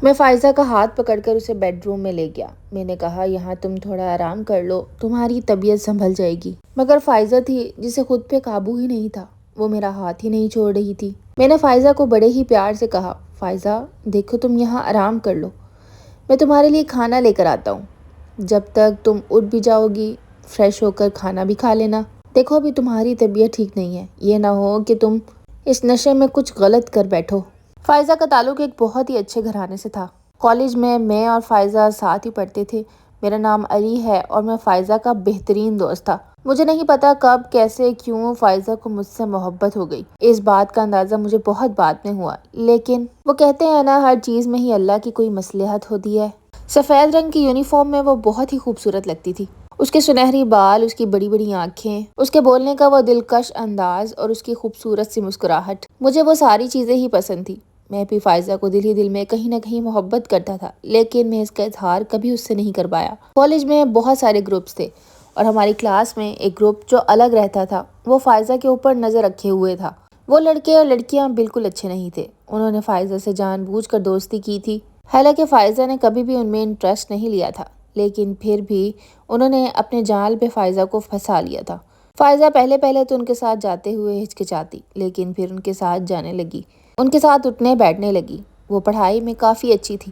میں فائزہ کا ہاتھ پکڑ کر اسے بیڈ روم میں لے گیا۔ میں نے کہا یہاں تم تھوڑا آرام کر لو، تمہاری طبیعت سنبھل جائے گی۔ مگر فائزہ تھی جسے خود پہ قابو ہی نہیں تھا، وہ میرا ہاتھ ہی نہیں چھوڑ رہی تھی۔ میں نے فائزہ کو بڑے ہی پیار سے کہا، فائزہ دیکھو تم یہاں آرام کر لو، میں تمہارے لیے کھانا لے کر آتا ہوں۔ جب تک تم اٹھ بھی جاؤ گی فریش ہو کر کھانا بھی کھا لینا۔ دیکھو ابھی تمہاری طبیعت ٹھیک نہیں ہے، یہ نہ ہو کہ تم اس نشے میں کچھ غلط کر بیٹھو۔ فائزہ کا تعلق ایک بہت ہی اچھے گھرانے سے تھا۔ کالج میں اور فائزہ ساتھ ہی پڑھتے تھے۔ میرا نام علی ہے اور میں فائزہ کا بہترین دوست تھا۔ مجھے نہیں پتا کب کیسے کیوں فائزہ کو مجھ سے محبت ہو گئی۔ اس بات کا اندازہ مجھے بہت بعد میں ہوا، لیکن وہ کہتے ہیں نا ہر چیز میں ہی اللہ کی کوئی مصلحت ہوتی ہے۔ سفید رنگ کی یونیفارم میں وہ بہت ہی خوبصورت لگتی تھی۔ اس کے سنہری بال، اس کی بڑی بڑی آنکھیں، اس کے بولنے کا وہ دلکش انداز اور اس کی خوبصورت سی مسکراہٹ، مجھے وہ ساری چیزیں ہی پسند تھی۔ میں بھی فائزہ کو دل ہی دل میں کہیں نہ کہیں محبت کرتا تھا، لیکن میں اس کا اظہار کبھی اس سے نہیں کر پایا۔ کالج میں بہت سارے گروپس تھے اور ہماری کلاس میں ایک گروپ جو الگ رہتا تھا وہ فائزہ کے اوپر نظر رکھے ہوئے تھا۔ وہ لڑکے اور لڑکیاں بالکل اچھے نہیں تھے۔ انہوں نے فائزہ سے جان بوجھ کر دوستی کی تھی، حالانکہ فائزہ نے کبھی بھی ان میں انٹرسٹ نہیں لیا تھا، لیکن پھر بھی انہوں نے اپنے جال پہ فائزہ کو پھنسا لیا تھا۔ فائزہ پہلے تو ان کے ساتھ جاتے ہوئے ہچکچاتی، لیکن پھر ان کے ساتھ جانے لگی، ان کے ساتھ اٹھنے بیٹھنے لگی۔ وہ پڑھائی میں کافی اچھی تھی۔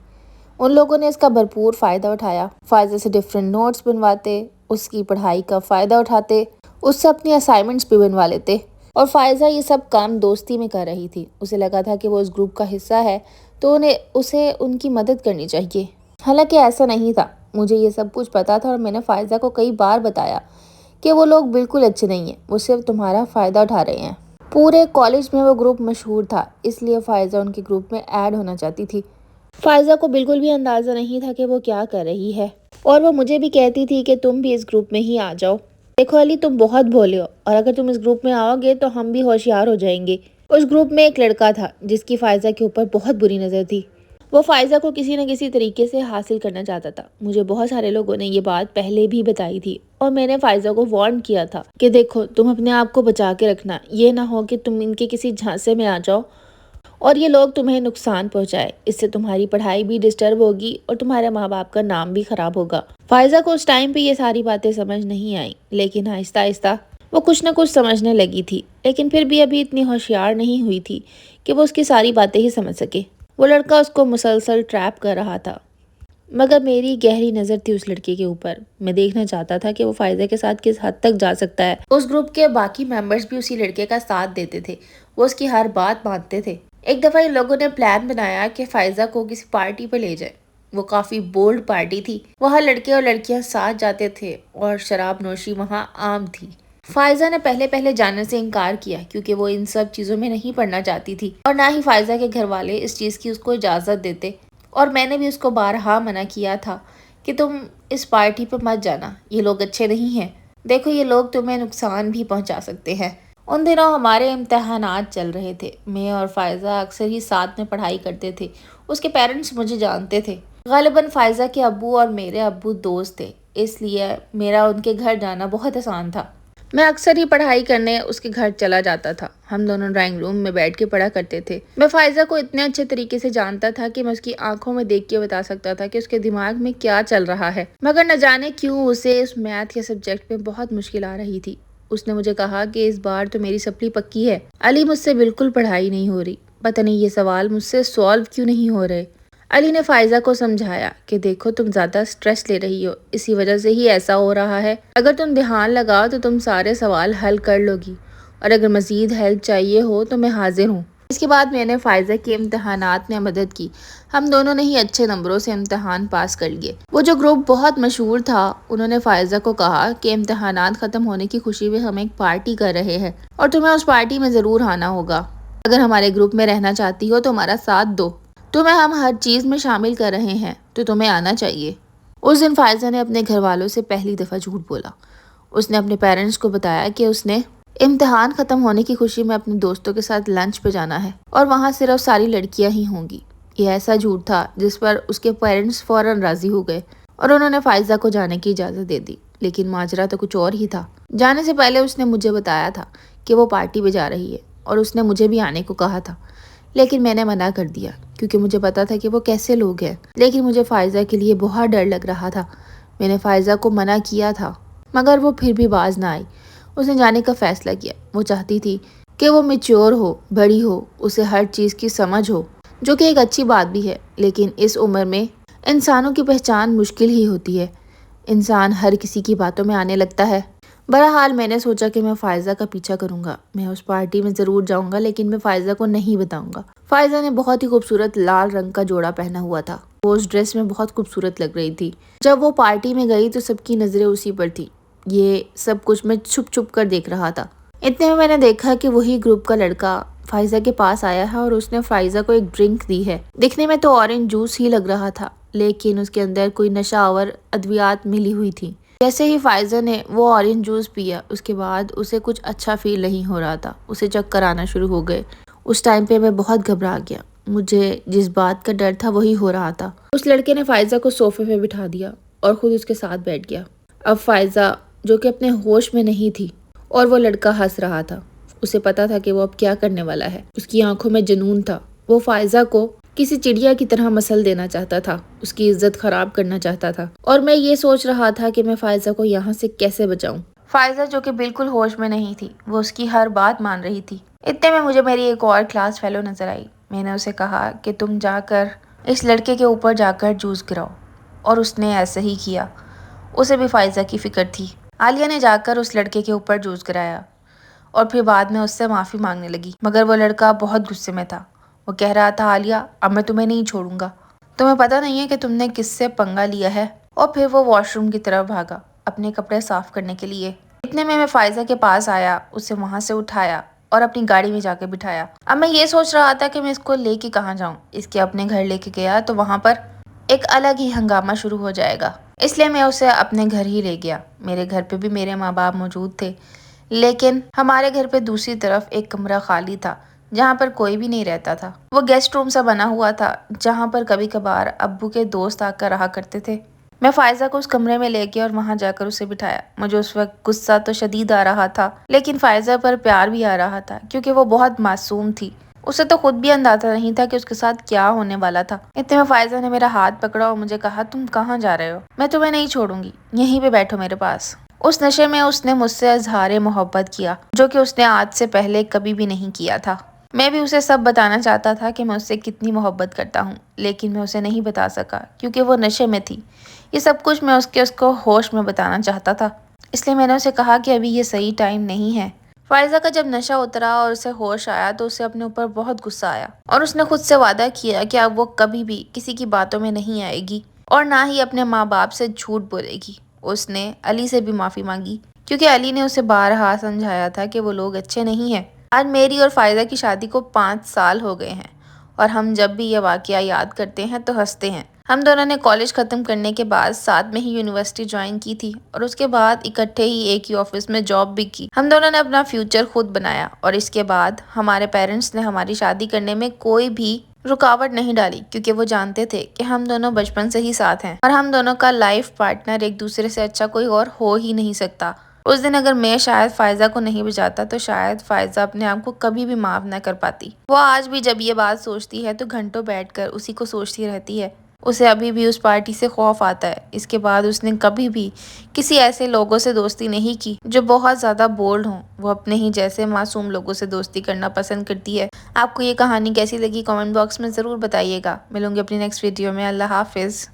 ان لوگوں نے اس کا بھرپور فائدہ اٹھایا، فائزہ سے ڈیفرنٹ نوٹس بنواتے، اس کی پڑھائی کا فائدہ اٹھاتے، اس سے اپنی اسائنمنٹس بھی بنوا لیتے، اور فائزہ یہ سب کام دوستی میں کر رہی تھی۔ اسے لگا تھا کہ وہ اس گروپ کا حصہ ہے تو اسے ان کی مدد کرنی چاہیے، حالانکہ ایسا نہیں تھا۔ مجھے یہ سب کچھ پتا تھا اور میں نے فائزہ کو کئی بار بتایا کہ وہ لوگ بالکل اچھے نہیں ہیں، وہ صرف تمہارا فائدہ اٹھا رہے ہیں۔ پورے کالج میں وہ گروپ مشہور تھا، اس لیے فائزہ ان کے گروپ میں ایڈ ہونا چاہتی تھی۔ فائزہ کو بالکل بھی اندازہ نہیں تھا کہ وہ کیا کر رہی ہے، اور وہ مجھے بھی کہتی تھی کہ تم بھی اس گروپ میں ہی آ جاؤ۔ دیکھو علی تم بہت بھولے ہو، اور اگر تم اس گروپ میں آؤ گے تو ہم بھی ہوشیار ہو جائیں گے۔ اس گروپ میں ایک لڑکا تھا جس کی فائزہ کے اوپر بہت بری نظر تھی۔ وہ فائزہ کو کسی نہ کسی طریقے سے حاصل کرنا چاہتا تھا۔ مجھے بہت سارے لوگوں نے یہ بات پہلے بھی بتائی تھی، اور میں نے فائزہ کو وارن کیا تھا کہ دیکھو تم اپنے آپ کو بچا کے رکھنا، یہ نہ ہو کہ تم ان کے کسی جھانسے میں آ جاؤ اور یہ لوگ تمہیں نقصان پہنچائے۔ اس سے تمہاری پڑھائی بھی ڈسٹرب ہوگی اور تمہارے ماں باپ کا نام بھی خراب ہوگا۔ فائزہ کو اس ٹائم پہ یہ ساری باتیں سمجھ نہیں آئیں، لیکن آہستہ آہستہ وہ کچھ نہ کچھ سمجھنے لگی تھی، لیکن پھر بھی ابھی اتنی ہوشیار نہیں ہوئی تھی کہ وہ اس کی ساری باتیں ہی سمجھ سکے۔ وہ لڑکا اس کو مسلسل ٹریپ کر رہا تھا، مگر میری گہری نظر تھی اس لڑکے کے اوپر۔ میں دیکھنا چاہتا تھا کہ وہ فائزہ کے ساتھ کس حد تک جا سکتا ہے۔ اس گروپ کے باقی ممبرز بھی اسی لڑکے کا ساتھ دیتے تھے، وہ اس کی ہر بات مانتے تھے۔ ایک دفعہ ان لوگوں نے پلان بنایا کہ فائزہ کو کسی پارٹی پہ لے جائے۔ وہ کافی بولڈ پارٹی تھی، وہاں لڑکے اور لڑکیاں ساتھ جاتے تھے اور شراب نوشی وہاں عام تھی۔ فائزہ نے پہلے جانے سے انکار کیا کیونکہ وہ ان سب چیزوں میں نہیں پڑنا چاہتی تھی، اور نہ ہی فائزہ کے گھر والے اس چیز کی اس کو اجازت دیتے، اور میں نے بھی اس کو بارہا منع کیا تھا کہ تم اس پارٹی پہ مت جانا، یہ لوگ اچھے نہیں ہیں، دیکھو یہ لوگ تمہیں نقصان بھی پہنچا سکتے ہیں۔ ان دنوں ہمارے امتحانات چل رہے تھے، میں اور فائزہ اکثر ہی ساتھ میں پڑھائی کرتے تھے۔ اس کے پیرنٹس مجھے جانتے تھے، غالباً فائزہ کے ابو اور میرے ابو دوست تھے، اس لیے میرا ان کے گھر جانا بہت آسان تھا۔ میں اکثر ہی پڑھائی کرنے اس کے گھر چلا جاتا تھا، ہم دونوں ڈرائنگ روم میں بیٹھ کے پڑھا کرتے تھے۔ میں فائزہ کو اتنے اچھے طریقے سے جانتا تھا کہ میں اس کی آنکھوں میں دیکھ کے بتا سکتا تھا کہ اس کے دماغ میں کیا چل رہا ہے، مگر نہ جانے کیوں اسے اس میتھ کے سبجیکٹ میں بہت مشکل آ رہی تھی۔ اس نے مجھے کہا کہ اس بار تو میری سپلی پکی ہے، علی مجھ سے بالکل پڑھائی نہیں ہو رہی، پتہ نہیں یہ سوال مجھ سے سالو کیوں نہیں ہو رہے۔ علی نے فائزہ کو سمجھایا کہ دیکھو تم زیادہ سٹریس لے رہی ہو، اسی وجہ سے ہی ایسا ہو رہا ہے، اگر تم دھیان لگاؤ تو تم سارے سوال حل کر لو گی، اور اگر مزید ہیلپ چاہیے ہو تو میں حاضر ہوں۔ اس کے بعد میں نے فائزہ کے امتحانات میں مدد کی، ہم دونوں نے ہی اچھے نمبروں سے امتحان پاس کر لیے۔ وہ جو گروپ بہت مشہور تھا، انہوں نے فائزہ کو کہا کہ امتحانات ختم ہونے کی خوشی میں ہم ایک پارٹی کر رہے ہیں اور تمہیں اس پارٹی میں ضرور آنا ہوگا، اگر ہمارے گروپ میں رہنا چاہتی ہو تو ہمارا ساتھ دو، تمہیں ہم ہر چیز میں شامل کر رہے ہیں تو تمہیں آنا چاہیے۔ اس دن فائزہ نے اپنے گھر والوں سے پہلی دفعہ جھوٹ بولا۔ اس نے اپنے پیرنٹس کو بتایا کہ اس نے امتحان ختم ہونے کی خوشی میں اپنے دوستوں کے ساتھ لنچ پہ جانا ہے اور وہاں صرف ساری لڑکیاں ہی ہوں گی۔ یہ ایسا جھوٹ تھا جس پر اس کے پیرنٹس فوراً راضی ہو گئے اور انہوں نے فائزہ کو جانے کی اجازت دے دی، لیکن ماجرا تو کچھ اور ہی تھا۔ جانے سے پہلے اس نے مجھے بتایا تھا کہ وہ پارٹی پہ جا رہی ہے اور اس نے مجھے بھی آنے کو کہا تھا، لیکن میں نے منع کر دیا کیونکہ مجھے پتا تھا کہ وہ کیسے لوگ ہیں، لیکن مجھے فائزہ کے لیے بہت ڈر لگ رہا تھا۔ میں نے فائزہ کو منع کیا تھا مگر وہ پھر بھی باز نہ آئی۔ اس نے جانے کا فیصلہ کیا۔ وہ چاہتی تھی کہ وہ میچور ہو، بڑی ہو، اسے ہر چیز کی سمجھ ہو، جو کہ ایک اچھی بات بھی ہے، لیکن اس عمر میں انسانوں کی پہچان مشکل ہی ہوتی ہے۔ انسان ہر کسی کی باتوں میں آنے لگتا ہے۔ بہرحال میں نے سوچا کہ میں فائزہ کا پیچھا کروں گا، میں اس پارٹی میں ضرور جاؤں گا، لیکن میں فائزہ کو نہیں بتاؤں گا۔ فائزہ نے بہت ہی خوبصورت لال رنگ کا جوڑا پہنا ہوا تھا۔ وہ اس ڈریس میں بہت خوبصورت لگ رہی تھی۔ جب وہ پارٹی میں گئی تو سب کی نظریں اسی پر تھی۔ یہ سب کچھ میں چھپ چھپ کر دیکھ رہا تھا۔ اتنے میں نے دیکھا کہ وہی گروپ کا لڑکا فائزہ کے پاس آیا ہے اور اس نے فائزہ کو ایک ڈرنک دی ہے۔ دکھنے میں تو اورنج جوس ہی لگ رہا تھا، لیکن اس کے اندر کوئی نشہ آور ادویات ملی ہوئی تھی۔ جیسے ہی فائزہ نے وہ اورنج جوس پیا، اس کے بعد اسے کچھ اچھا فیل نہیں ہو رہا تھا۔ اسے چکر آنا شروع ہو گئے۔ اس ٹائم پہ میں بہت گھبرا گیا۔ مجھے جس بات کا ڈر تھا وہی ہو رہا تھا۔ اس لڑکے نے فائزہ کو صوفے پہ بٹھا دیا اور خود اس کے ساتھ بیٹھ گیا۔ اب فائزہ جو کہ اپنے ہوش میں نہیں تھی اور وہ لڑکا ہنس رہا تھا، اسے پتا تھا کہ وہ اب کیا کرنے والا ہے۔ اس کی آنکھوں میں جنون تھا۔ وہ فائزہ کو کسی چڑیا کی طرح مسل دینا چاہتا تھا، اس کی عزت خراب کرنا چاہتا تھا، اور میں یہ سوچ رہا تھا کہ میں فائزہ کو یہاں سے کیسے بچاؤں۔ فائزہ جو کہ بالکل ہوش میں نہیں تھی، وہ اس کی ہر بات مان رہی تھی۔ اتنے میں مجھے میری ایک اور کلاس فیلو نظر آئی۔ میں نے اسے کہا کہ تم جا کر اس لڑکے کے اوپر جا کر جوس گراؤ، اور اس نے ایسا ہی کیا۔ اسے بھی فائزہ کی فکر تھی۔ عالیہ نے جا کر اس لڑکے کے اوپر جوس گرایا اور پھر بعد میں اس سے معافی مانگنے لگی، مگر وہ لڑکا بہت غصے میں تھا۔ وہ کہہ رہا تھا، عالیہ اب میں تمہیں نہیں چھوڑوں گا، تمہیں پتہ نہیں ہے کہ تم نے کس سے پنگا لیا ہے۔ اور پھر وہ واش روم کی طرف بھاگا اپنے کپڑے صاف کرنے کے لیے۔ اتنے میں فائزہ کے پاس آیا، اسے وہاں سے اٹھایا اور اپنی گاڑی میں جا کے بٹھایا۔ اب میں یہ سوچ رہا تھا کہ میں اس کو لے کے کہاں جاؤں۔ اس کے اپنے گھر لے کے گیا تو وہاں پر ایک الگ ہی ہنگامہ شروع ہو جائے گا، اس لیے میں اسے اپنے گھر ہی لے گیا۔ میرے گھر پہ بھی میرے ماں باپ موجود تھے، لیکن ہمارے گھر پہ دوسری طرف ایک کمرہ خالی تھا جہاں پر کوئی بھی نہیں رہتا تھا۔ وہ گیسٹ روم سا بنا ہوا تھا جہاں پر کبھی کبھار ابو کے دوست آ کر رہا کرتے تھے۔ میں فائزہ کو اس کمرے میں لے گیا اور وہاں جا کر اسے بٹھایا۔ مجھے اس وقت غصہ تو شدید آ رہا تھا، لیکن فائزہ پر پیار بھی آ رہا تھا کیونکہ وہ بہت معصوم تھی۔ اسے تو خود بھی اندازہ نہیں تھا کہ اس کے ساتھ کیا ہونے والا تھا۔ اتنے میں فائزہ نے میرا ہاتھ پکڑا اور مجھے کہا، تم کہاں جا رہے ہو؟ میں تمہیں نہیں چھوڑوں گی، یہیں پہ بیٹھو میرے پاس۔ اس نشے میں اس نے مجھ سے اظہار محبت کیا، جو کہ اس نے آج سے پہلے کبھی بھی نہیں کیا تھا۔ میں بھی اسے سب بتانا چاہتا تھا کہ میں اس سے کتنی محبت کرتا ہوں، لیکن میں اسے نہیں بتا سکا کیونکہ وہ نشے میں تھی۔ یہ سب کچھ میں اس کو ہوش میں بتانا چاہتا تھا، اس لیے میں نے اسے کہا کہ ابھی یہ صحیح ٹائم نہیں ہے۔ فائزہ کا جب نشہ اترا اور اسے ہوش آیا تو اسے اپنے اوپر بہت غصہ آیا، اور اس نے خود سے وعدہ کیا کہ اب وہ کبھی بھی کسی کی باتوں میں نہیں آئے گی اور نہ ہی اپنے ماں باپ سے جھوٹ بولے گی۔ اس نے علی سے بھی معافی مانگی کیونکہ علی نے اسے بارہا سمجھایا تھا کہ وہ لوگ اچھے نہیں ہیں۔ آج میری اور فائزہ کی شادی کو 5 سال ہو گئے ہیں، اور ہم جب بھی یہ واقعہ یاد کرتے ہیں تو ہنستے ہیں۔ ہم دونوں نے کالج ختم کرنے کے بعد ساتھ میں ہی یونیورسٹی جوائن کی تھی، اور اس کے بعد اکٹھے ہی ایک ہی آفس میں جاب بھی کی۔ ہم دونوں نے اپنا فیوچر خود بنایا، اور اس کے بعد ہمارے پیرنٹس نے ہماری شادی کرنے میں کوئی بھی رکاوٹ نہیں ڈالی کیونکہ وہ جانتے تھے کہ ہم دونوں بچپن سے ہی ساتھ ہیں، اور ہم دونوں کا لائف پارٹنر ایک دوسرے سے اچھا کوئی اور ہو ہی نہیں سکتا۔ اس دن اگر میں شاید فائزہ کو نہیں بچاتا تو شاید فائزہ اپنے آپ کو کبھی بھی معاف نہ کر پاتی۔ وہ آج بھی جب یہ بات سوچتی ہے تو گھنٹوں بیٹھ کر اسی کو سوچتی رہتی ہے۔ اسے ابھی بھی اس پارٹی سے خوف آتا ہے۔ اس کے بعد اس نے کبھی بھی کسی ایسے لوگوں سے دوستی نہیں کی جو بہت زیادہ بولڈ ہوں۔ وہ اپنے ہی جیسے معصوم لوگوں سے دوستی کرنا پسند کرتی ہے۔ آپ کو یہ کہانی کیسی لگی کامنٹ باکس میں ضرور بتائیے گا۔ ملوں گی اپنی نیکسٹ ویڈیو میں۔ اللہ حافظ۔